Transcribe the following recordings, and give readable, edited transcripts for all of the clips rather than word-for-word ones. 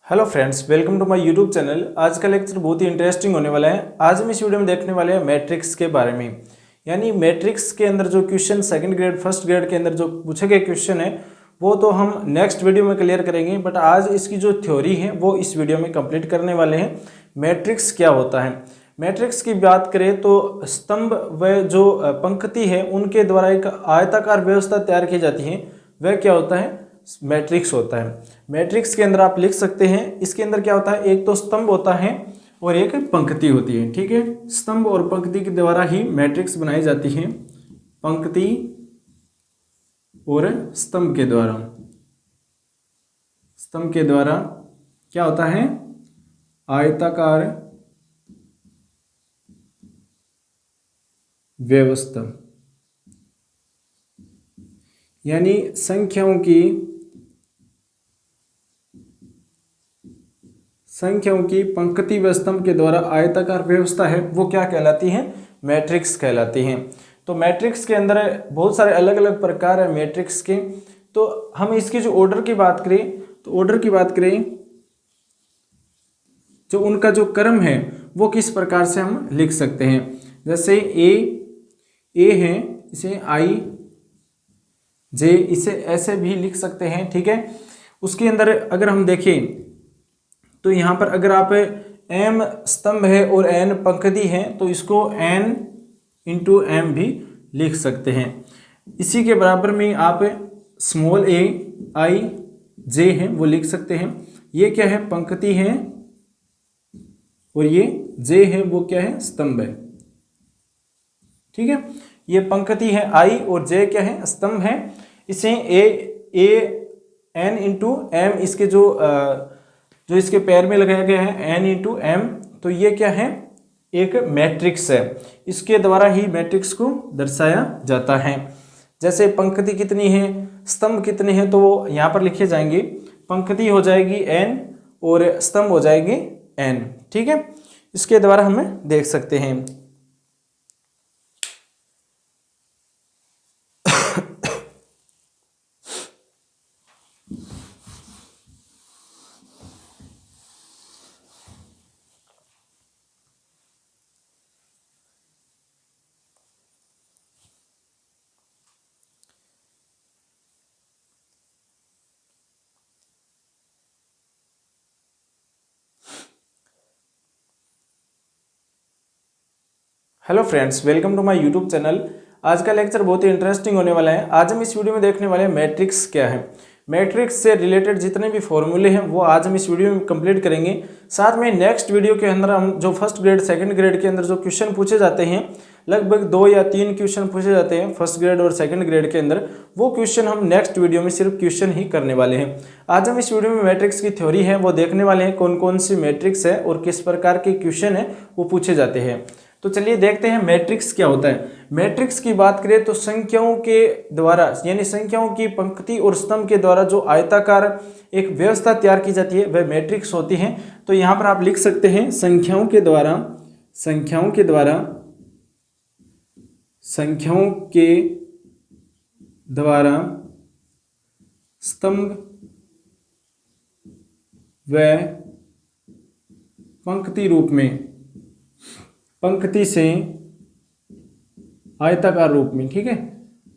Hello friends, welcome to my YouTube channel. आज का lecture बहुत ही इंटरेस्टिंग होने वाला है। आज हम इस वीडियो में देखने वाले हैं मैट्रिक्स के बारे में। यानी मैट्रिक्स के अंदर जो question second grade first grade के अंदर जो पूछे गए क्वेश्चन है वो तो हम नेक्स्ट वीडियो में क्लियर करेंगे, बट आज इसकी जो थ्योरी है वो इस वीडियो में कंप्लीट करने वाले हैं। मैट्रिक्स क्या होता है, मैट्रिक्स की बात करें तो स्तंभ व जो पंक्ति है उनके द्वारा एक आयताकार व्यवस्था तैयार की जाती है, वह क्या होता है, मैट्रिक्स होता है। मैट्रिक्स के अंदर आप लिख सकते हैं, इसके अंदर क्या होता है, एक तो स्तंभ होता है और एक पंक्ति होती है। ठीक है, स्तंभ और पंक्ति के द्वारा ही मैट्रिक्स बनाई जाती है। पंक्ति और स्तंभ के द्वारा, स्तंभ के द्वारा क्या होता है, आयताकार व्यवस्था, यानी संख्याओं की पंक्ति व स्तंभ के द्वारा आयताकार व्यवस्था है वो क्या कहलाती है, मैट्रिक्स कहलाती हैं। तो मैट्रिक्स के अंदर बहुत सारे अलग अलग प्रकार है मैट्रिक्स के। तो हम इसकी जो ऑर्डर की बात करें तो ऑर्डर की बात करें, जो उनका जो क्रम है वो किस प्रकार से हम लिख सकते हैं। जैसे ए है, इसे आई जे, इसे ऐसे भी लिख सकते हैं। ठीक है, उसके अंदर अगर हम देखें तो यहाँ पर अगर आप m स्तंभ है और n पंक्ति है तो इसको n इंटू एम भी लिख सकते हैं। इसी के बराबर में आप स्मॉल a आई जे है वो लिख सकते हैं। ये क्या है, पंक्ति है, और ये जे है वो क्या है, स्तंभ है। ठीक है, ये पंक्ति है आई और जे क्या है, स्तंभ है। इसे ए एन इंटू एम, इसके जो इसके पैर में लगाया गया है एन इंटू एम, तो ये क्या है, एक मैट्रिक्स है। इसके द्वारा ही मैट्रिक्स को दर्शाया जाता है। जैसे पंक्ति कितनी है, स्तंभ कितने हैं, तो वो यहाँ पर लिखे जाएंगे। पंक्ति हो जाएगी एन और स्तंभ हो जाएगी एन। ठीक है, इसके द्वारा हमें देख सकते हैं। Hello friends, welcome to my YouTube channel. आज का लेक्चर बहुत ही इंटरेस्टिंग होने वाला है। आज हम इस वीडियो में देखने वाले हैं मैट्रिक्स क्या है। मैट्रिक्स से रिलेटेड जितने भी फॉर्मूले हैं वो आज हम इस वीडियो में कंप्लीट करेंगे। साथ में नेक्स्ट वीडियो के अंदर हम जो फर्स्ट ग्रेड सेकंड ग्रेड के अंदर जो क्वेश्चन पूछे जाते हैं, लगभग 2 या 3 क्वेश्चन पूछे जाते हैं फर्स्ट ग्रेड और सेकंड ग्रेड के अंदर, वो क्वेश्चन हम नेक्स्ट वीडियो में सिर्फ क्वेश्चन ही करने वाले हैं। आज हम इस वीडियो में मैट्रिक्स की थ्योरी है वो देखने वाले हैं, कौन कौन सी मैट्रिक्स है और किस प्रकार के क्वेश्चन है वो पूछे जाते हैं। तो चलिए देखते हैं मैट्रिक्स क्या होता है। मैट्रिक्स की बात करें तो संख्याओं के द्वारा, यानी संख्याओं की पंक्ति और स्तंभ के द्वारा जो आयताकार एक व्यवस्था तैयार की जाती है वह मैट्रिक्स होती है। तो यहाँ पर आप लिख सकते हैं संख्याओं के द्वारा स्तंभ व पंक्ति रूप में, पंक्ति से आयताकार रूप में, ठीक है,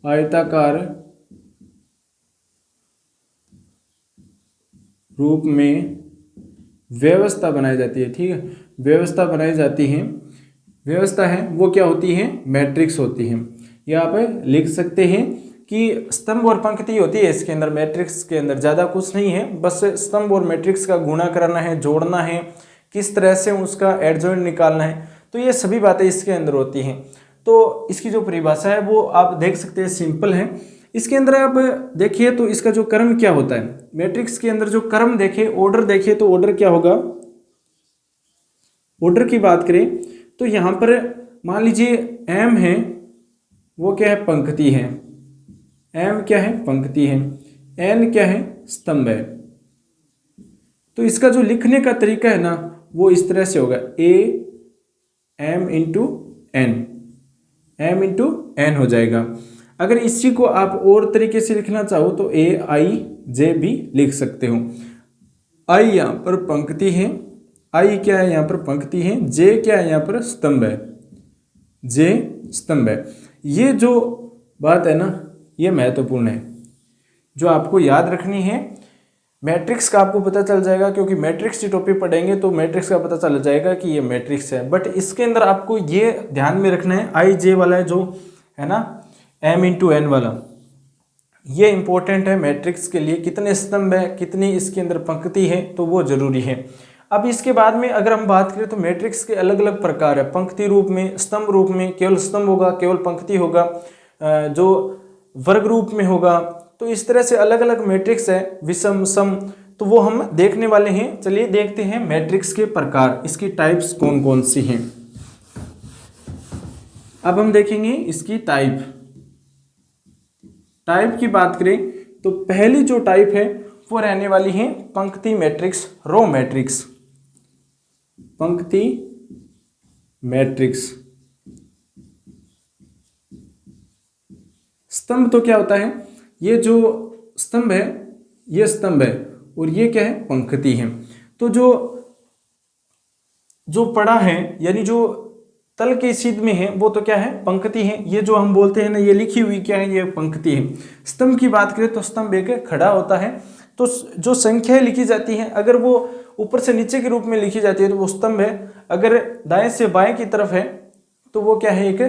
आयताकार रूप में व्यवस्था बनाई जाती है। ठीक है, व्यवस्था बनाई जाती है, व्यवस्था है वो क्या होती है, मैट्रिक्स होती है। या आप लिख सकते हैं कि स्तंभ और पंक्ति होती है इसके अंदर, मैट्रिक्स के अंदर ज़्यादा कुछ नहीं है, बस स्तंभ और मैट्रिक्स का गुणा करना है, जोड़ना है, किस तरह से उसका एडजॉइंट निकालना है, तो ये सभी बातें इसके अंदर होती हैं। तो इसकी जो परिभाषा है वो आप देख सकते हैं, सिंपल है। इसके अंदर आप देखिए तो इसका जो क्रम क्या होता है, मैट्रिक्स के अंदर जो क्रम देखिए, ऑर्डर देखिए तो ऑर्डर क्या होगा। ऑर्डर की बात करें तो यहाँ पर मान लीजिए एम है वो क्या है, पंक्ति है, एम क्या है, पंक्ति है, एन क्या है, स्तंभ है। तो इसका जो लिखने का तरीका है ना वो इस तरह से होगा, ए एम इंटू एन हो जाएगा। अगर इसी को आप और तरीके से लिखना चाहो तो ए आई जे भी लिख सकते हो। आई यहाँ पर पंक्ति है, आई क्या है यहाँ पर पंक्ति है, जे क्या है यहाँ पर स्तंभ है, जे स्तंभ है। ये जो बात है ना ये महत्वपूर्ण है, जो आपको याद रखनी है। मैट्रिक्स का आपको पता चल जाएगा, क्योंकि मैट्रिक्स की टॉपिक पढ़ेंगे तो मैट्रिक्स का पता चल जाएगा कि ये मैट्रिक्स है। बट इसके अंदर आपको ये ध्यान में रखना है, आई जे वाला है जो है ना, m इंटू एन वाला, ये इंपॉर्टेंट है मैट्रिक्स के लिए। कितने स्तंभ है, कितनी इसके अंदर पंक्ति है, तो वो जरूरी है। अब इसके बाद में अगर हम बात करें तो मैट्रिक्स के अलग अलग प्रकार है, पंक्ति रूप में, स्तंभ रूप में, केवल स्तंभ होगा, केवल पंक्ति होगा, जो वर्ग रूप में होगा। तो इस तरह से अलग अलग मैट्रिक्स है, विषम, सम, तो वो हम देखने वाले हैं। चलिए देखते हैं मैट्रिक्स के प्रकार, इसकी टाइप्स कौन कौन सी हैं। अब हम देखेंगे इसकी टाइप की बात करें तो पहली जो टाइप है वो रहने वाली है पंक्ति मैट्रिक्स, रो मैट्रिक्स, पंक्ति मैट्रिक्स। स्तंभ तो क्या होता है, ये जो स्तंभ है ये स्तंभ है और ये क्या है, पंक्ति है। तो जो पड़ा है यानी जो तल के सीध में है वो तो क्या है, पंक्ति है। ये जो हम बोलते हैं ना ये लिखी हुई क्या है, ये पंक्ति है। स्तंभ की बात करें तो स्तंभ एक खड़ा होता है, तो जो संख्याएं लिखी जाती हैं अगर वो ऊपर से नीचे के रूप में लिखी जाती है तो वो स्तंभ है, अगर दाएं से बाएं की तरफ है तो वो क्या है, एक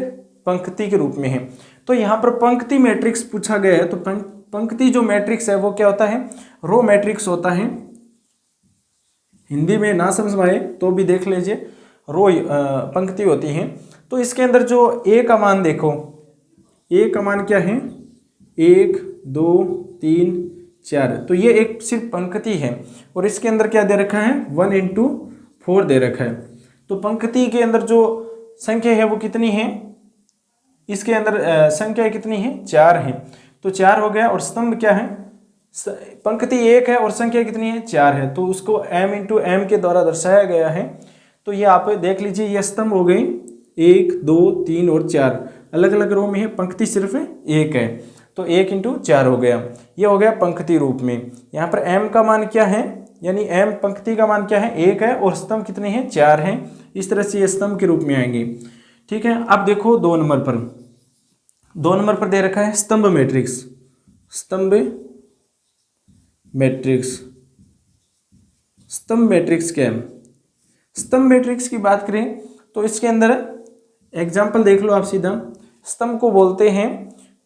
पंक्ति के रूप में है। तो यहाँ पर पंक्ति मैट्रिक्स पूछा गया है, तो पंक्ति जो मैट्रिक्स है वो क्या होता है, रो मैट्रिक्स होता है। हिंदी में ना समझ आए तो भी देख लीजिए, रो पंक्ति होती है। तो इसके अंदर जो ए का मान देखो, ए का मान क्या है, 1 2 3 4, तो ये एक सिर्फ पंक्ति है। और इसके अंदर क्या दे रखा है, 1 इंटू 4 दे रखा है। तो पंक्ति के अंदर जो संख्या है वो कितनी है, इसके अंदर संख्या कितनी है, 4 है, तो 4 हो गया। और स्तंभ क्या है, पंक्ति 1 है और संख्या कितनी है, 4 है, तो उसको m इंटू एम के द्वारा दर्शाया गया है। तो ये आप देख लीजिए, ये स्तंभ हो गई 1 2 3 और 4, अलग अलग रो में है, पंक्ति सिर्फ 1 है, तो 1 इंटू 4 हो गया, ये हो गया पंक्ति रूप में। यहाँ पर m का मान क्या है, यानी m पंक्ति का मान क्या है, 1 है, और स्तंभ कितने हैं, 4 हैं। इस तरह से ये स्तंभ के रूप में आएंगे। ठीक है, अब देखो 2 नंबर पर दे रखा है स्तंभ मैट्रिक्स, स्तंभ मैट्रिक्स। स्तंभ मैट्रिक्स क्या है, स्तंभ मैट्रिक्स की बात करें तो इसके अंदर एग्जाम्पल देख लो आप सीधा। स्तंभ को बोलते हैं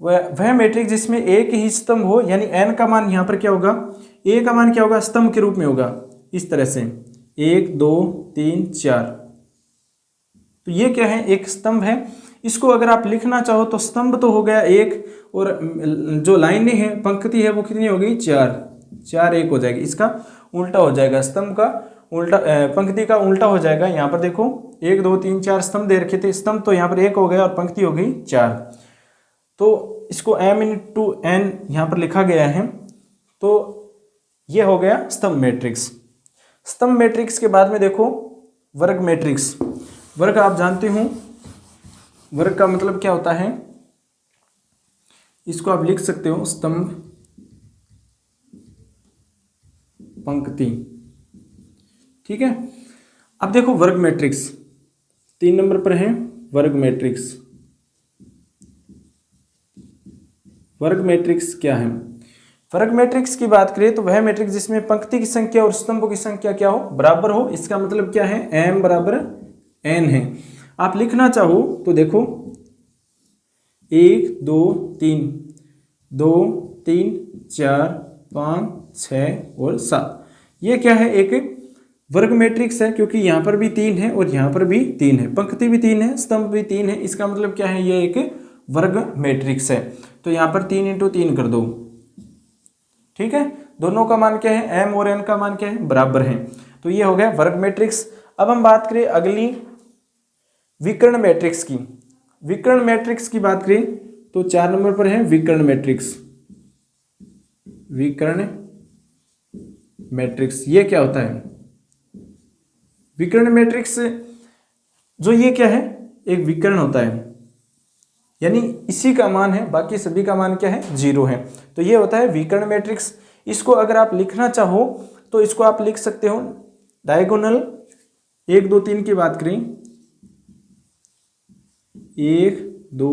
वह मैट्रिक्स जिसमें एक ही स्तंभ हो, यानी n का मान यहाँ पर क्या होगा, a का मान क्या होगा, स्तंभ के रूप में होगा, इस तरह से 1 2 3 4। तो ये क्या है, एक स्तंभ है। इसको अगर आप लिखना चाहो तो स्तंभ तो हो गया 1, और जो लाइनें हैं, पंक्ति है, वो कितनी हो गई, 4 1 हो जाएगी। इसका उल्टा हो जाएगा, स्तंभ का उल्टा, पंक्ति का उल्टा हो जाएगा। यहाँ पर देखो 1 2 3 4 स्तंभ दे रखे थे, स्तंभ तो यहाँ पर 1 हो गया और पंक्ति हो गई 4। तो इसको m इंटू n यहाँ पर लिखा गया है, तो ये हो गया स्तंभ मैट्रिक्स। स्तंभ मैट्रिक्स के बाद में देखो वर्ग मैट्रिक्स। वर्ग आप जानते हो, वर्ग का मतलब क्या होता है, इसको आप लिख सकते हो स्तंभ, पंक्ति। ठीक है, अब देखो वर्ग मैट्रिक्स 3 नंबर पर है, वर्ग मैट्रिक्स। वर्ग मैट्रिक्स क्या है, वर्ग मैट्रिक्स की बात करें तो वह मैट्रिक्स जिसमें पंक्ति की संख्या और स्तंभों की संख्या क्या हो, बराबर हो। इसका मतलब क्या है, m बराबर n है। आप लिखना चाहो तो देखो 1 2 3 2 3 4 5 6 और 7, ये क्या है, एक वर्ग मैट्रिक्स है, क्योंकि यहाँ पर भी 3 है और यहाँ पर भी 3 है, पंक्ति भी 3 है, स्तंभ भी 3 है। इसका मतलब क्या है, ये एक वर्ग मैट्रिक्स है। तो यहाँ पर 3 इंटू 3 कर दो। ठीक है, दोनों का मान क्या है, m और n का मान क्या है, बराबर है। तो ये हो गया वर्ग मैट्रिक्स। अब हम बात करें अगली विकर्ण मैट्रिक्स की। विकर्ण मैट्रिक्स की बात करें तो 4 नंबर पर है विकर्ण मैट्रिक्स। विकर्ण मैट्रिक्स ये क्या होता है, विकर्ण मैट्रिक्स जो ये क्या है, एक विकर्ण होता है, यानी इसी का मान है, बाकी सभी का मान क्या है, 0 है। तो ये होता है विकर्ण मैट्रिक्स। इसको अगर आप लिखना चाहो तो इसको आप लिख सकते हो डायगोनल 1 2 3 की बात करें 1 2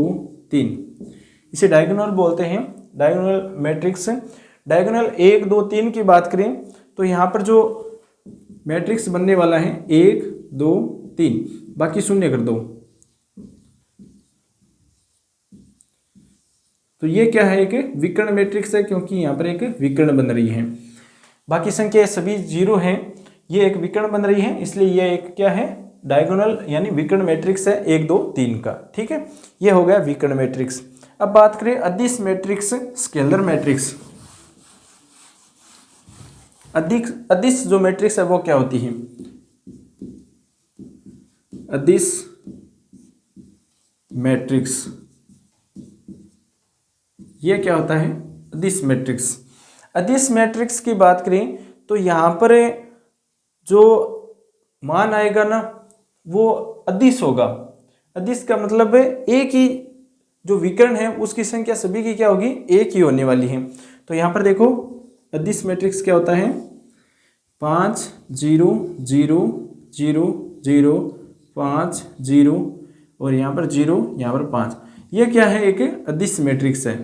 3, इसे डायगोनल बोलते हैं, डायगोनल मैट्रिक्स। डायगोनल 1 2 3 की बात करें तो यहाँ पर जो मैट्रिक्स बनने वाला है 1 2 3, बाकी शून्य कर दो। तो ये क्या है, एक विकर्ण मैट्रिक्स है, क्योंकि यहाँ पर एक विकर्ण बन रही है। बाकी संख्या सभी 0 हैं, ये एक विकर्ण बन रही है, इसलिए ये एक क्या है, डायगोनल यानी विकर्ण मैट्रिक्स है 1 2 3 का। ठीक है, ये हो गया विकर्ण मैट्रिक्स। अब बात करें अदिश मैट्रिक्स, स्केलर मैट्रिक्स। अदिश जो मैट्रिक्स है वो क्या होती है, अदिश मैट्रिक्स, ये क्या होता है, अदिश मैट्रिक्स। अदिश मैट्रिक्स की बात करें तो यहाँ पर जो मान आएगा ना वो अदिश होगा। अदिश का मतलब है एक ही जो विकर्ण है उसकी संख्या सभी की क्या होगी, एक ही होने वाली है। तो यहाँ पर देखो अदिश मैट्रिक्स क्या होता है, 5 0 0 0 0 5 0 और यहाँ पर 0 यहाँ पर 5, ये क्या है, एक अदिश मैट्रिक्स है।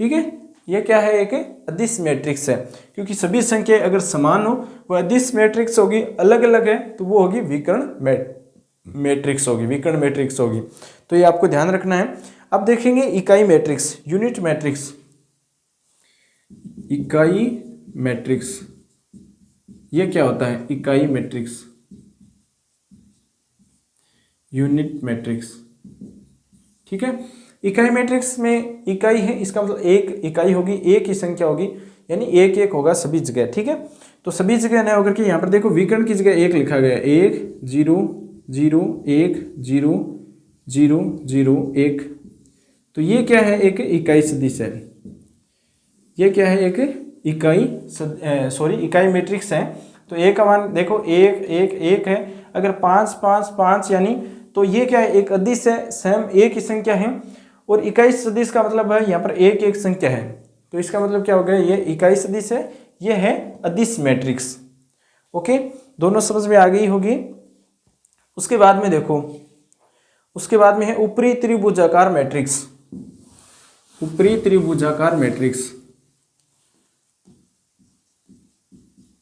ठीक है, ये क्या है, एक अदिश मैट्रिक्स है, क्योंकि सभी संख्या अगर समान हो वो अदिश मैट्रिक्स होगी, अलग अलग है तो वो होगी विकर्ण मैट्रिक्स होगी, विकर्ण मैट्रिक्स होगी। तो ये आपको ध्यान रखना है। अब देखेंगे इकाई मैट्रिक्स, यूनिट मैट्रिक्स। इकाई मैट्रिक्स ये क्या होता है, इकाई मैट्रिक्स, यूनिट मैट्रिक्स। ठीक है, इकाई मैट्रिक्स में इकाई है, इसका मतलब एक इकाई होगी, एक ही संख्या होगी, यानी एक एक होगा सभी जगह। ठीक है, तो सभी जगह न होकर के यहाँ पर देखो विकर्ण की जगह 1 लिखा गया, 1 0 0 1 0 0 0 1, तो ये क्या है, एक इकाई सदिश है। ये क्या है, एक इकाई मैट्रिक्स है। तो ए का मान देखो 1 1 1 है, अगर 5 5 5 यानी तो ये क्या है, एक अदिश है, सेम एक ही संख्या है। और इकाई सदिश का मतलब है यहाँ पर एक एक संख्या है, तो इसका मतलब क्या हो गया, ये इकाई सदिश है, ये है अदिश मैट्रिक्स। ओके, दोनों समझ में आ गई होगी। उसके बाद में देखो, उसके बाद में है ऊपरी त्रिभुजाकार मैट्रिक्स। ऊपरी त्रिभुजाकार मैट्रिक्स,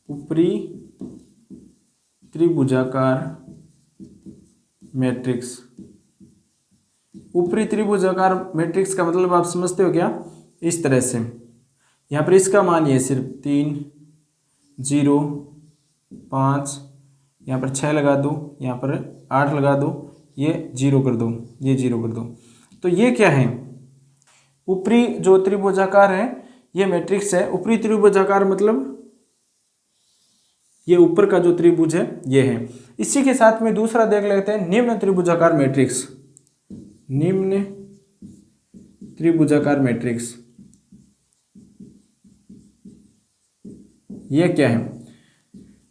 ऊपरी त्रिभुजाकार मैट्रिक्स। ऊपरी त्रिभुजाकार मैट्रिक्स का मतलब आप समझते हो क्या, इस तरह से यहाँ पर इसका मान ये सिर्फ 3 0 5, यहाँ पर 6 लगा दो, यहाँ पर 8 लगा दो, ये 0 कर दो, ये 0 कर दो। तो ये क्या है, ऊपरी जो त्रिभुजाकार है ये मैट्रिक्स है। ऊपरी त्रिभुजाकार मतलब ये ऊपर का जो त्रिभुज है ये है। इसी के साथ में दूसरा देख लेते हैं, निम्न त्रिभुजाकार मैट्रिक्स। निम्न त्रिभुजाकार मैट्रिक्स ये क्या है,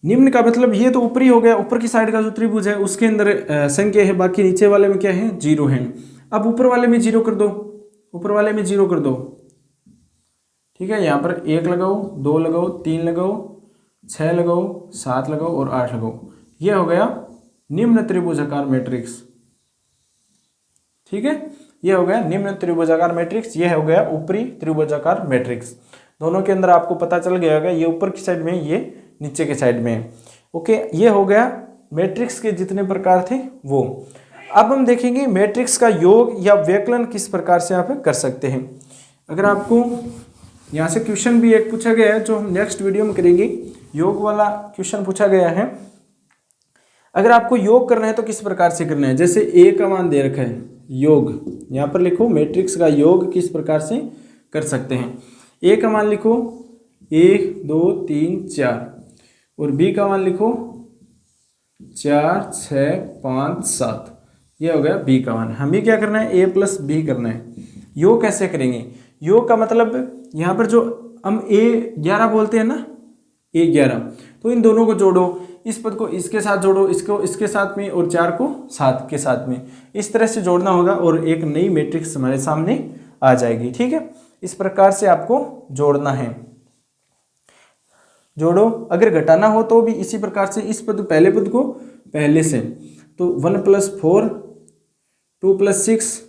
निम्न का मतलब ये तो ऊपरी हो गया, ऊपर की साइड का जो त्रिभुज है उसके अंदर संख्या है, बाकी नीचे वाले में क्या है, 0 है। अब ऊपर वाले में 0 कर दो, ऊपर वाले में 0 कर दो। ठीक है, यहाँ पर 1 लगाओ, 2 लगाओ, 3 लगाओ, 6 लगाओ, 7 लगाओ और 8 लगाओ, ये हो गया निम्न त्रिभुजाकार मैट्रिक्स। ठीक है, ये हो गया निम्न त्रिभुजाकार मैट्रिक्स, ये हो गया ऊपरी त्रिभुजाकार मैट्रिक्स। दोनों के अंदर आपको पता चल गया होगा, ये ऊपर की साइड में, ये नीचे के साइड में है। ओके, ये हो गया मैट्रिक्स के जितने प्रकार थे वो। अब हम देखेंगे मैट्रिक्स का योग या व्यकलन किस प्रकार से आप कर सकते हैं। अगर आपको यहाँ से क्वेश्चन भी एक पूछा गया है जो हम नेक्स्ट वीडियो में करेंगे, योग वाला क्वेश्चन पूछा गया है। अगर आपको योग करना है तो किस प्रकार से करना है, जैसे ए का मान दे रखा है, योग यहाँ पर लिखो, मैट्रिक्स का योग किस प्रकार से कर सकते हैं। ए का मान लिखो 1 2 3 4 और बी का मान लिखो 4 6 5 7, ये हो गया बी का मान। हमें क्या करना है, ए प्लस बी करना है। योग कैसे करेंगे, योग का मतलब यहाँ पर जो हम A11 बोलते हैं ना, A11, तो इन दोनों को जोड़ो, इस पद को इसके साथ जोड़ो, इसको इसके साथ में और 4 को 7 के साथ में, इस तरह से जोड़ना होगा और एक नई मैट्रिक्स हमारे सामने आ जाएगी। ठीक है, इस प्रकार से आपको जोड़ना है। जोड़ो, अगर घटाना हो तो भी इसी प्रकार से इस पद पहले पद को पहले से, तो 1 + 4, 2 + 6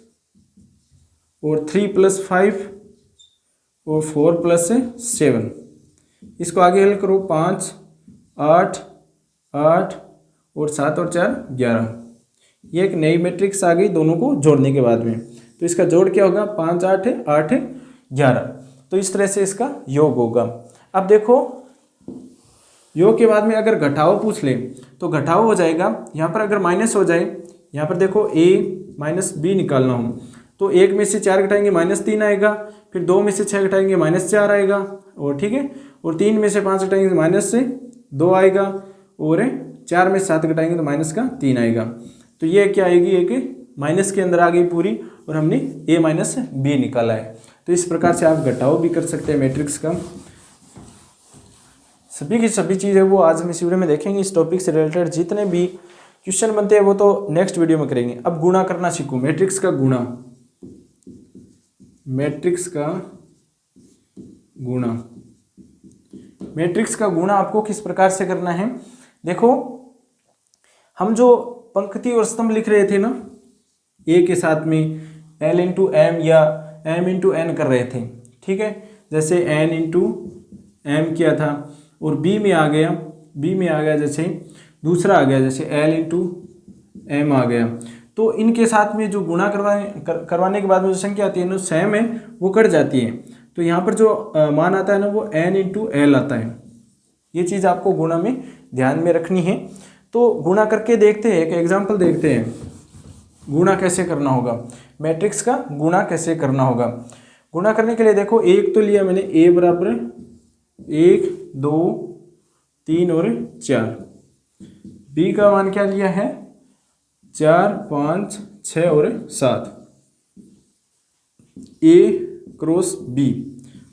और 3 + 5 और 4 + 7, इसको आगे हल करो 5, 8, 8 और 7 और 4 11, ये एक नई मैट्रिक्स आ गई दोनों को जोड़ने के बाद में। तो इसका जोड़ क्या होगा 5 8 8 11, तो इस तरह से इसका योग होगा। अब देखो योग के बाद में अगर घटाव पूछ ले तो घटाव हो जाएगा, यहाँ पर अगर माइनस हो जाए, यहाँ पर देखो a - b निकालना हो तो 1 में से 4 घटाएंगे -3 आएगा, फिर 2 में से 6 घटाएंगे -4 आएगा, और ठीक है, और 3 में से 5 घटाएंगे -2 आएगा, और 4 में 7 घटाएंगे तो -3 आएगा। तो ये क्या आएगी, एक माइनस के अंदर आ गई पूरी, और हमने a - b निकाला है। तो इस प्रकार से आप घटाव भी कर सकते हैं मैट्रिक्स का। सभी की सभी चीज़ें वो आज हम इस वीडियो में देखेंगे। इस टॉपिक से रिलेटेड जितने भी क्वेश्चन बनते हैं वो तो नेक्स्ट वीडियो में करेंगे। अब गुणा करना सीखो, मैट्रिक्स का गुणा, मैट्रिक्स का गुणा, मैट्रिक्स का गुणा आपको किस प्रकार से करना है। देखो हम जो पंक्ति और स्तंभ लिख रहे थे ना, ए के साथ में l × m या m × n कर रहे थे, ठीक है, जैसे n × m किया था, और b में आ गया जैसे दूसरा आ गया, जैसे l × m आ गया, तो इनके साथ में जो गुणा करवाने के बाद में जो संख्या आती है ना सेम है, वो कट जाती है। तो यहाँ पर जो मान आता है ना वो n × l आता है। ये चीज़ आपको गुणा में ध्यान में रखनी है। तो गुणा करके देखते हैं, एक एग्जाम्पल देखते हैं गुणा कैसे करना होगा, मैट्रिक्स का गुणा कैसे करना होगा। गुणा करने के लिए देखो एक तो लिया मैंने a बराबर 1 2 3 और 4, b का मान क्या लिया है 4 5 6 और 7, a क्रॉस b,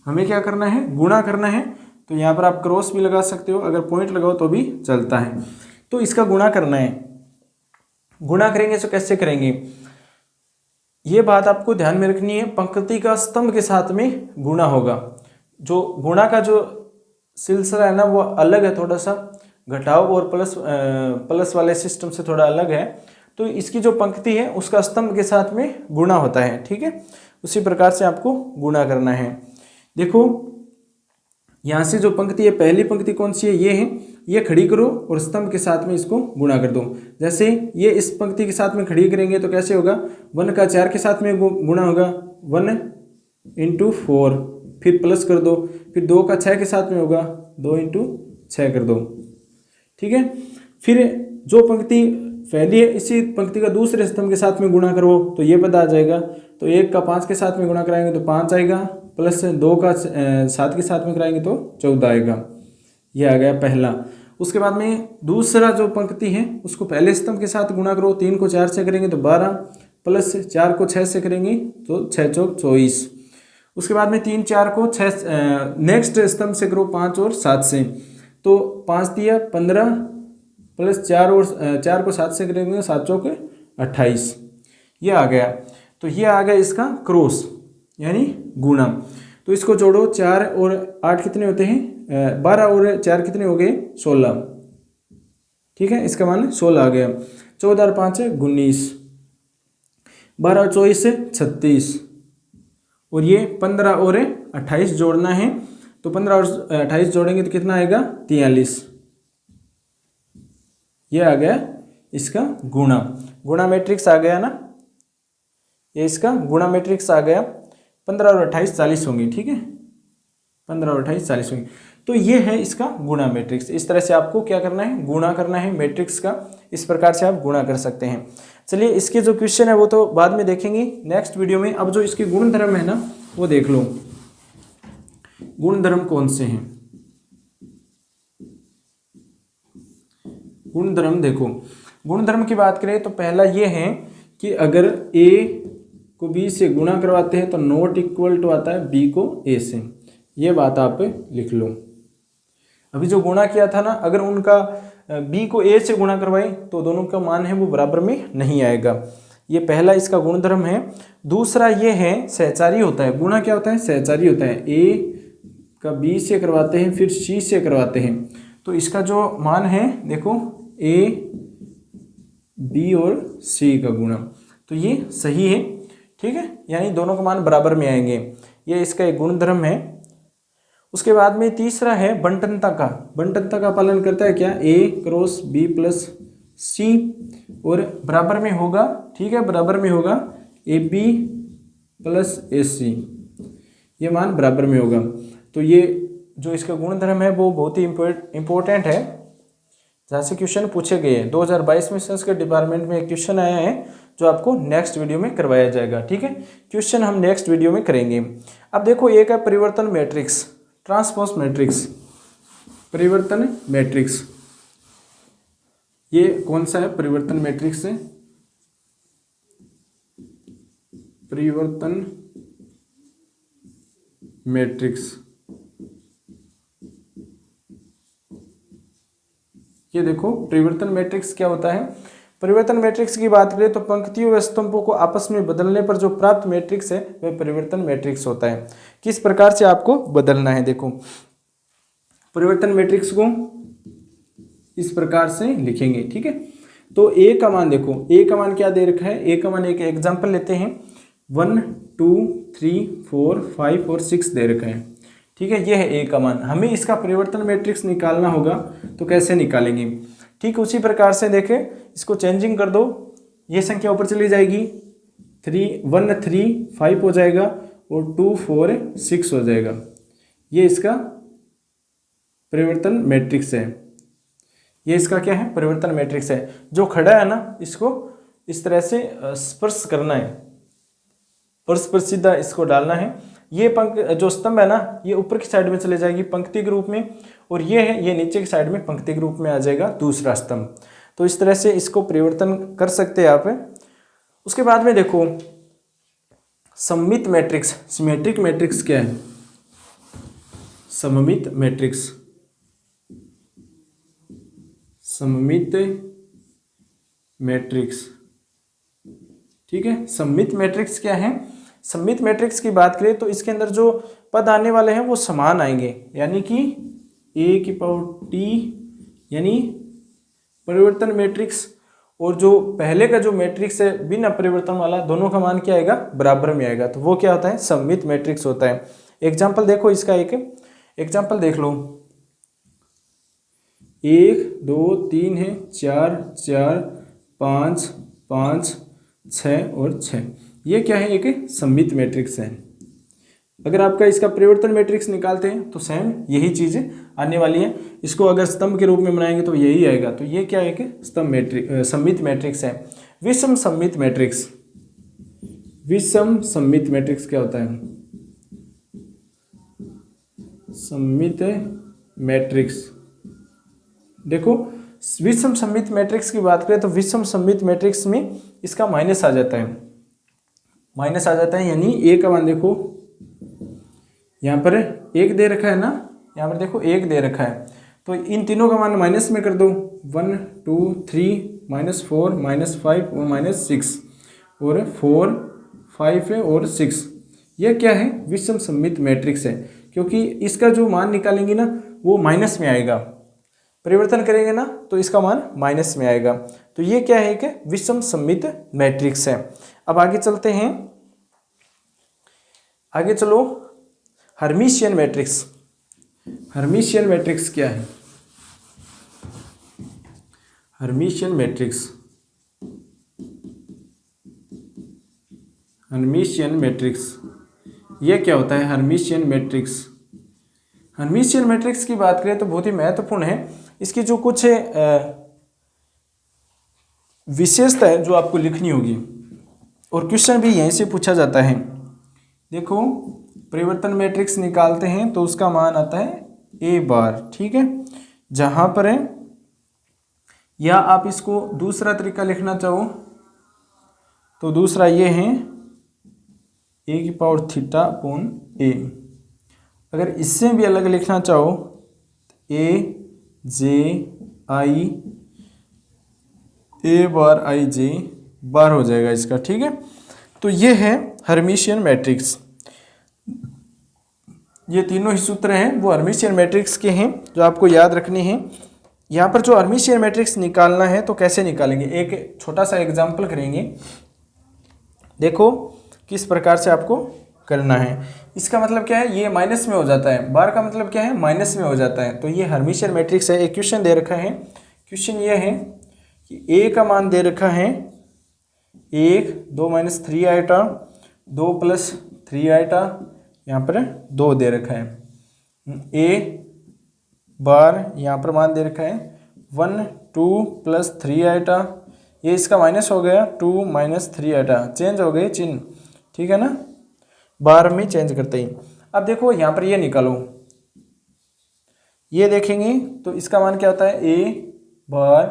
हमें क्या करना है गुणा करना है। तो यहाँ पर आप क्रॉस भी लगा सकते हो, अगर पॉइंट लगाओ तो भी चलता है। तो इसका गुणा करना है, गुणा करेंगे तो कैसे करेंगे, ये बात आपको ध्यान में रखनी है। पंक्ति का स्तंभ के साथ में गुणा होगा। जो गुणा का जो सिलसिला है ना वो अलग है, थोड़ा सा घटाव और प्लस वाले सिस्टम से थोड़ा अलग है। तो इसकी जो पंक्ति है उसका स्तंभ के साथ में गुणा होता है, ठीक है, उसी प्रकार से आपको गुणा करना है। देखो यहाँ से जो पंक्ति है, पहली पंक्ति कौन सी है, ये है, ये खड़ी करो और स्तंभ के साथ में इसको गुणा कर दो। जैसे ये इस पंक्ति के साथ में खड़ी करेंगे तो कैसे होगा, 1 का 4 के साथ में गुणा होगा 1 × 4, फिर प्लस कर दो, फिर 2 का 6 के साथ में होगा 2 × 6 कर दो, ठीक है। फिर जो पंक्ति पहली है इसी पंक्ति का दूसरे स्तंभ के साथ में गुणा करो तो ये पद आ जाएगा। तो 1 का 5 के साथ में गुणा कराएंगे तो 5 आएगा, प्लस 2 का 7 के साथ में कराएंगे तो 14 आएगा। ये आ गया पहला। उसके बाद में दूसरा जो पंक्ति है उसको पहले स्तंभ के साथ गुणा करो, 3 को 4 से करेंगे तो 12, प्लस 4 को 6 से करेंगे तो 6 चौक 24। उसके बाद में 3 4 को 6 नेक्स्ट स्तंभ से करो 5 और 7 से, तो 5 दिया 15, प्लस 4 और 4 को 7 से करेंगे 7 चौक 28। ये आ गया। तो ये आ गया इसका क्रॉस यानी गुणा। तो इसको जोड़ो, 4 और 8 कितने होते हैं 12 और 4 कितने हो गए 16, ठीक है, इसका मान 16 आ गया। 14 और 5 है 19, 12 और 24 है 36, और ये 15 और 28 जोड़ना है। तो 15 और 28 जोड़ेंगे तो कितना आएगा 43। ये आ गया इसका गुणा, गुणा मैट्रिक्स आ गया ना, ये इसका गुणा मैट्रिक्स आ गया। 15 और 28 40 होंगे, ठीक है, 15 और 28 40 होंगे। तो ये है इसका गुणा मैट्रिक्स। इस तरह से आपको क्या करना है गुणा करना है मैट्रिक्स का, इस प्रकार से आप गुणा कर सकते हैं। चलिए इसके जो क्वेश्चन है वो तो बाद में देखेंगे नेक्स्ट वीडियो में। अब जो इसके गुणधर्म है ना वो देख लो, गुणधर्म कौन से हैं। गुणधर्म देखो, गुणधर्म की बात करें तो पहला ये है कि अगर a को b से गुणा करवाते हैं तो नॉट इक्वल टू आता है b को a से। ये बात आप लिख लो। अभी जो गुणा किया था ना, अगर उनका b को a से गुणा करवाएं तो दोनों का मान है वो बराबर में नहीं आएगा। ये पहला इसका गुणधर्म है। दूसरा ये है सहचारी होता है। गुणा क्या होता है सहचारी होता है। a इसका बी से करवाते हैं, फिर सी से करवाते हैं, तो इसका जो मान है देखो ए बी और सी का गुणा, तो ये सही है, ठीक है, यानी दोनों का मान बराबर में आएंगे। ये इसका एक गुणधर्म है। उसके बाद में तीसरा है बंटनता का। बंटनता का पालन करता है क्या, ए क्रॉस बी प्लस सी, और बराबर में होगा, ठीक है, बराबर में होगा ए बी प्लस ए सी, ये मान बराबर में होगा। तो ये जो इसका गुणधर्म है वो बहुत ही इम्पोर्टेंट है, जहाँ से क्वेश्चन पूछे गए हैं। 2022 में संस्कृत डिपार्टमेंट में एक क्वेश्चन आया है जो आपको नेक्स्ट वीडियो में करवाया जाएगा, ठीक है, क्वेश्चन हम नेक्स्ट वीडियो में करेंगे। अब देखो एक है परिवर्तन मैट्रिक्स, ट्रांसपोज मैट्रिक्स, परिवर्तन मैट्रिक्स, ये कौन सा है, परिवर्तन मैट्रिक्स है, परिवर्तन मैट्रिक्स। ये देखो परिवर्तन मैट्रिक्स क्या होता है। परिवर्तन मैट्रिक्स की बात करें तो पंक्तियों व स्तंभों को आपस में बदलने पर जो प्राप्त मैट्रिक्स है वह परिवर्तन मैट्रिक्स होता है। किस प्रकार से आपको बदलना है, देखो परिवर्तन मैट्रिक्स को इस प्रकार से लिखेंगे, ठीक है। तो ए का मान देखो, ए का मान क्या दे रखा है, ए का मान एक एग्जाम्पल लेते हैं, 1 2 3 4 5 और 6 दे रखा है, ठीक है, ये है ए का मान। हमें इसका परिवर्तन मैट्रिक्स निकालना होगा, तो कैसे निकालेंगे, ठीक उसी प्रकार से देखें, इसको चेंजिंग कर दो, ये संख्या ऊपर चली जाएगी, 1 3 5 हो जाएगा और 2 4 6 हो जाएगा, ये इसका परिवर्तन मैट्रिक्स है। ये इसका क्या है, परिवर्तन मैट्रिक्स है। जो खड़ा है ना, इसको इस तरह से स्पर्श करना है, पर्श पर सीधा इसको डालना है। ये जो स्तंभ है ना, ये ऊपर की साइड में चले जाएगी पंक्ति के रूप में, और ये है, ये नीचे की साइड में पंक्ति के रूप में आ जाएगा दूसरा स्तंभ। तो इस तरह से इसको परिवर्तन कर सकते हैं आप। उसके बाद में देखो सममित मैट्रिक्स, सिमेट्रिक मैट्रिक्स क्या है, सममित मैट्रिक्स, सममित मैट्रिक्स, ठीक है। सममित मैट्रिक्स क्या है, सममित मैट्रिक्स की बात करें तो इसके अंदर जो पद आने वाले हैं वो समान आएंगे, यानी कि ए की पावर टी, यानी परिवर्तन मैट्रिक्स और जो पहले का जो मैट्रिक्स है बिना परिवर्तन वाला, दोनों का मान क्या आएगा, बराबर में आएगा। तो वो क्या होता है, सममित मैट्रिक्स होता है। एग्जाम्पल देखो, इसका एक एग्जाम्पल देख लो, 1 2 3 है, 4 4 5 5 6 और 6, ये क्या है, एक सममित मैट्रिक्स है। अगर आपका इसका परिवर्तन मैट्रिक्स निकालते हैं तो सेम यही चीज़ें आने वाली है। इसको अगर स्तंभ के रूप में बनाएंगे तो यही आएगा। तो ये क्या है, एक स्तंभ मैट्रिक्स, सममित मैट्रिक्स है। विषम सममित मैट्रिक्स, विषम सममित मैट्रिक्स क्या होता है, सममित मैट्रिक्स, देखो विषम सममित मैट्रिक्स की बात करें तो विषम सममित मैट्रिक्स में इसका माइनस आ जाता है, माइनस आ जाता है, यानी ए का मान देखो यहाँ पर 1 दे रखा है ना, यहाँ पर देखो 1 दे रखा है, तो इन तीनों का मान माइनस में कर दो, 1 2 3 -4 -5 और -6 और 4 5 है और 6, यह क्या है, विषम सममित मैट्रिक्स है, क्योंकि इसका जो मान निकालेंगे ना वो माइनस में आएगा, परिवर्तन करेंगे ना तो इसका मान माइनस में आएगा। तो ये क्या है कि विषम सममित मैट्रिक्स है। अब आगे चलते हैं, आगे चलो, हर्मिशियन मैट्रिक्स। हर्मिशियन मैट्रिक्स क्या है, हर्मिशियन मैट्रिक्स, हर्मिशियन मैट्रिक्स, ये क्या होता है, हर्मिशियन मैट्रिक्स। हर्मिशियन मैट्रिक्स की बात करें तो बहुत ही महत्वपूर्ण है। इसकी जो कुछ विशेषता है जो आपको लिखनी होगी, और क्वेश्चन भी यहीं से पूछा जाता है। देखो परिवर्तन मैट्रिक्स निकालते हैं तो उसका मान आता है ए बार, ठीक है, जहां पर है, या आप इसको दूसरा तरीका लिखना चाहो तो दूसरा ये है ए की पावर थीटा अपॉन ए। अगर इससे भी अलग लिखना चाहो, ए जे आई, ए बार आई जे बार हो जाएगा इसका, ठीक है। तो ये है हर्मिशियन मैट्रिक्स। ये तीनों ही सूत्र हैं वो हर्मिशियन मैट्रिक्स के हैं जो आपको याद रखने हैं। यहाँ पर जो हर्मिशियन मैट्रिक्स निकालना है तो कैसे निकालेंगे, एक छोटा सा एग्जाम्पल करेंगे। देखो किस प्रकार से आपको करना है। इसका मतलब क्या है, ये माइनस में हो जाता है, बार का मतलब क्या है, माइनस में हो जाता है। तो ये हर्मिशियन मैट्रिक्स है। एक क्वेश्चन दे रखा है, क्वेश्चन ये है कि ए का मान दे रखा है 1, 2 माइनस 3 आइटा, 2 प्लस 3 आइटा, यहाँ पर 2 दे रखा है। ए बार यहाँ पर मान दे रखा है 1, 2 प्लस 3 आइटा, ये इसका माइनस हो गया 2 माइनस 3 आइटा, चेंज हो गए चिन्ह, ठीक है ना, बार में चेंज करते ही। अब देखो यहाँ पर ये निकालो, ये देखेंगे तो इसका मान क्या होता है, ए बार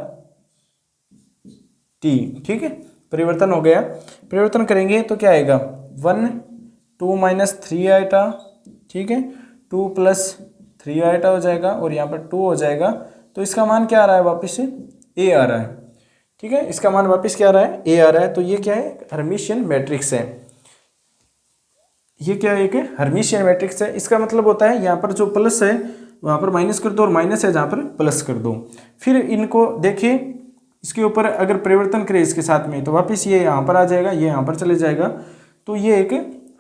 टी, ठीक है, परिवर्तन हो गया। परिवर्तन करेंगे तो क्या आएगा 1, 2 माइनस 3 आइटा, ठीक है, 2 प्लस 3 आइटा हो जाएगा और यहाँ पर 2 हो जाएगा। तो इसका मान क्या आ रहा है, वापस से ए आ रहा है, ठीक है, इसका मान वापस क्या आ रहा है, ए आ रहा है। तो ये क्या है, हर्मिशियन मैट्रिक्स है। ये क्या है, एक हर्मिशियन मैट्रिक्स है। इसका मतलब होता है यहाँ पर जो प्लस है वहाँ पर माइनस कर दो और माइनस है जहाँ पर प्लस कर दो। फिर इनको देखिए, इसके ऊपर अगर परिवर्तन करें इसके साथ में तो वापस ये यहाँ पर आ जाएगा, ये यहाँ पर चले जाएगा। तो ये एक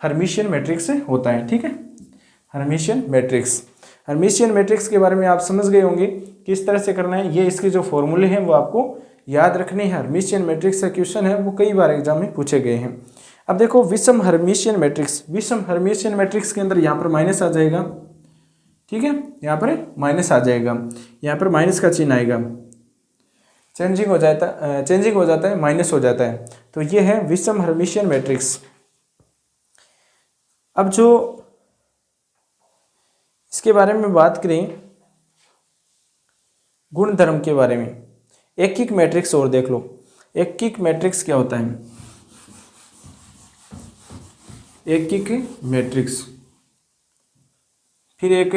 हर्मिशियन मैट्रिक्स होता है, ठीक है, हर्मिशियन मैट्रिक्स। हर्मिशियन मैट्रिक्स के बारे में आप समझ गए होंगे किस तरह से करना है। ये इसके जो फॉर्मूले हैं वो आपको याद रखने हैं। हर्मिशियन मैट्रिक्स का क्वेश्चन है वो कई बार एग्जाम में पूछे गए हैं। अब देखो विषम हर्मिशियन मैट्रिक्स, विषम हर्मिशियन मैट्रिक्स के अंदर यहाँ पर माइनस आ जाएगा, ठीक है, यहाँ पर माइनस आ जाएगा, यहाँ पर माइनस का चिन्ह आएगा, चेंजिंग हो जाता है, माइनस हो जाता है। तो ये है विषम हर्मिशियन मैट्रिक्स। अब जो इसके बारे में बात करें, गुणधर्म के बारे में, एकिक मैट्रिक्स और देख लो। एकिक मैट्रिक्स क्या होता है, एकिक मैट्रिक्स, फिर एक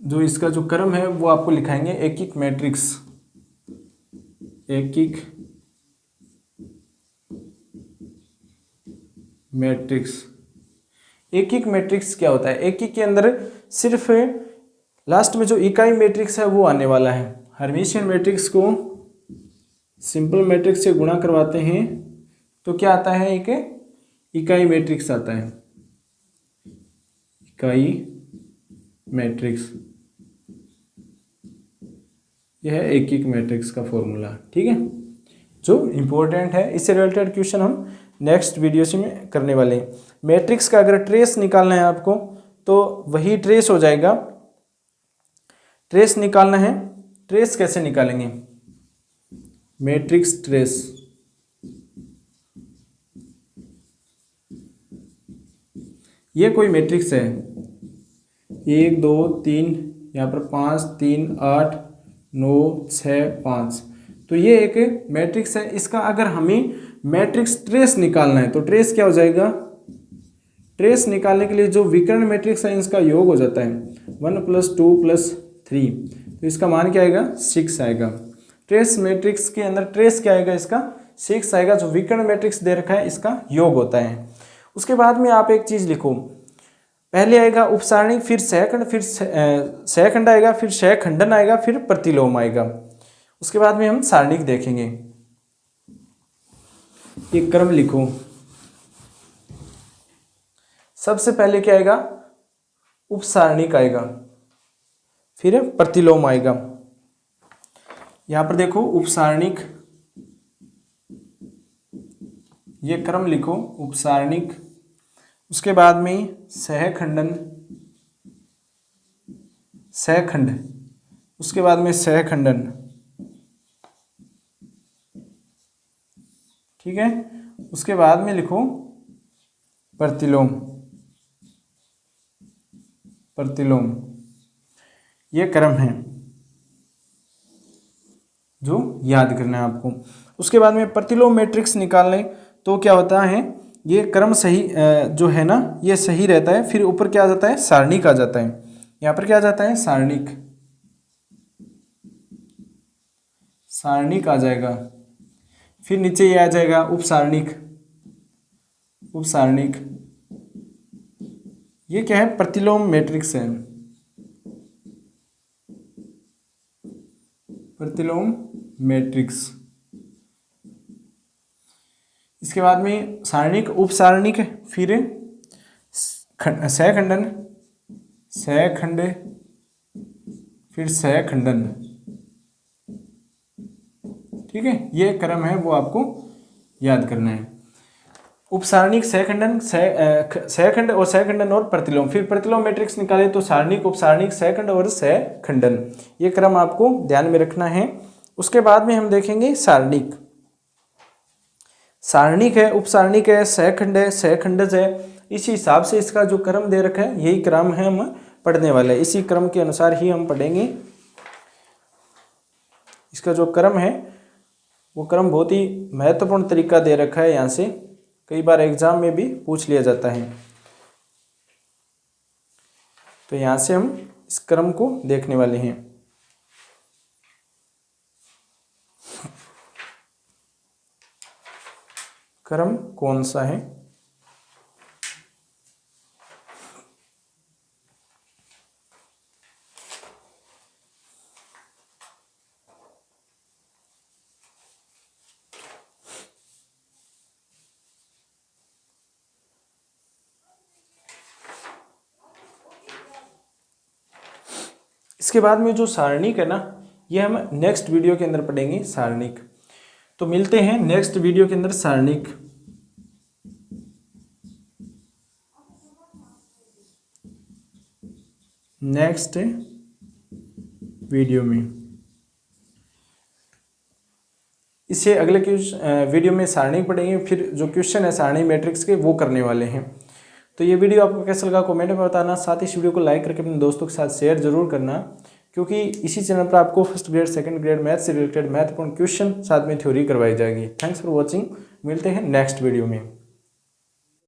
जो इसका जो क्रम है वो आपको लिखाएंगे, एकिक मैट्रिक्स, एकिक मैट्रिक्स। एकिक मैट्रिक्स क्या होता है, एकिक के अंदर सिर्फ लास्ट में जो इकाई मैट्रिक्स है वो आने वाला है। हर्मिशियन मैट्रिक्स को सिंपल मैट्रिक्स से गुणा करवाते हैं तो क्या आता है, एक इकाई मैट्रिक्स आता है, इकाई मैट्रिक्स। यह है एकिक मैट्रिक्स का फॉर्मूला, ठीक है, जो इम्पोर्टेंट है। इससे रिलेटेड क्वेश्चन हम नेक्स्ट वीडियो से में करने वाले हैं। मैट्रिक्स का अगर ट्रेस निकालना है आपको तो वही ट्रेस हो जाएगा। ट्रेस निकालना है, ट्रेस कैसे निकालेंगे, मैट्रिक्स ट्रेस, ये कोई मैट्रिक्स है 1 2 3, यहाँ पर 5 3 8 9 6 5, तो ये एक मैट्रिक्स है। इसका अगर हमें मैट्रिक्स ट्रेस निकालना है तो ट्रेस क्या हो जाएगा, ट्रेस निकालने के लिए जो विकर्ण मैट्रिक्स है इसका योग हो जाता है 1 + 2 + 3, तो इसका मान क्या आएगा, 6 आएगा। ट्रेस मैट्रिक्स के अंदर ट्रेस क्या आएगा, इसका 6 आएगा। जो विकर्ण मैट्रिक्स दे रखा है इसका योग होता है। उसके बाद में आप एक चीज़ लिखो, पहले आएगा उपसारणिक, फिर सहखंड, फिर सहखंड आएगा, फिर सहखंडन आएगा, फिर प्रतिलोम आएगा। उसके बाद में हम सारणिक देखेंगे। एक क्रम लिखो, सबसे पहले क्या आएगा, उपसारणिक आएगा, फिर प्रतिलोम आएगा। यहां पर देखो उपसारणिक, ये क्रम लिखो, उपसारणिक, उसके बाद में सहखंडन, सहखंड, उसके बाद में सहखंडन, ठीक है, उसके बाद में लिखो प्रतिलोम, प्रतिलोम, ये क्रम है जो याद करना है आपको। उसके बाद में प्रतिलोम मैट्रिक्स निकालने तो क्या होता है, ये क्रम सही जो है ना ये सही रहता है, फिर ऊपर क्या आ जाता है, सारणिक आ जाता है। यहाँ पर क्या आ जाता है, सारणिक, सारणिक आ जाएगा, फिर नीचे ये आ जाएगा उपसारणिक, उपसारणिक, ये क्या है, प्रतिलोम मैट्रिक्स है, प्रतिलोम मैट्रिक्स। इसके बाद में सारणिक, उपसारणिक, फिर सहखंडन, सहखंड, फिर सहखंडन। ठीक है, ये क्रम है वो आपको याद करना है। उपसारणिक, सहखंडन, सहखंड और सहखंडन और प्रतिलोम। फिर प्रतिलोम मैट्रिक्स निकाले तो सारणिक, उपसारणिक, सहखंड और सहखंडन, ये क्रम आपको ध्यान में रखना है। उसके बाद में हम देखेंगे सारणिक। सारणिक है, उपसारणिक है, सहखंड है, सहखंडज है। इसी हिसाब से इसका जो क्रम दे रखा है यही क्रम है हम पढ़ने वाले हैं, इसी क्रम के अनुसार ही हम पढ़ेंगे। इसका जो क्रम है वो क्रम बहुत ही महत्वपूर्ण तरीका दे रखा है, यहाँ से कई बार एग्जाम में भी पूछ लिया जाता है। तो यहाँ से हम इस क्रम को देखने वाले हैं। क्रम कौन सा है? इसके बाद में जो सारणिक है ना, ये हम नेक्स्ट वीडियो के अंदर पढ़ेंगे सारणिक। तो मिलते हैं नेक्स्ट वीडियो के अंदर सारणिक। नेक्स्ट वीडियो में, इससे अगले वीडियो में सारणी पढ़ेंगे, फिर जो क्वेश्चन है सारणी मैट्रिक्स के वो करने वाले हैं। तो ये वीडियो आपको कैसा लगा कमेंट में बताना, साथ ही इस वीडियो को लाइक करके अपने दोस्तों के साथ शेयर जरूर करना, क्योंकि इसी चैनल पर आपको first grade, second grade math से रिलेटेड महत्वपूर्ण क्वेश्चन साथ में थ्योरी करवाई जाएगी। थैंक्स फॉर वॉचिंग, मिलते हैं नेक्स्ट वीडियो में।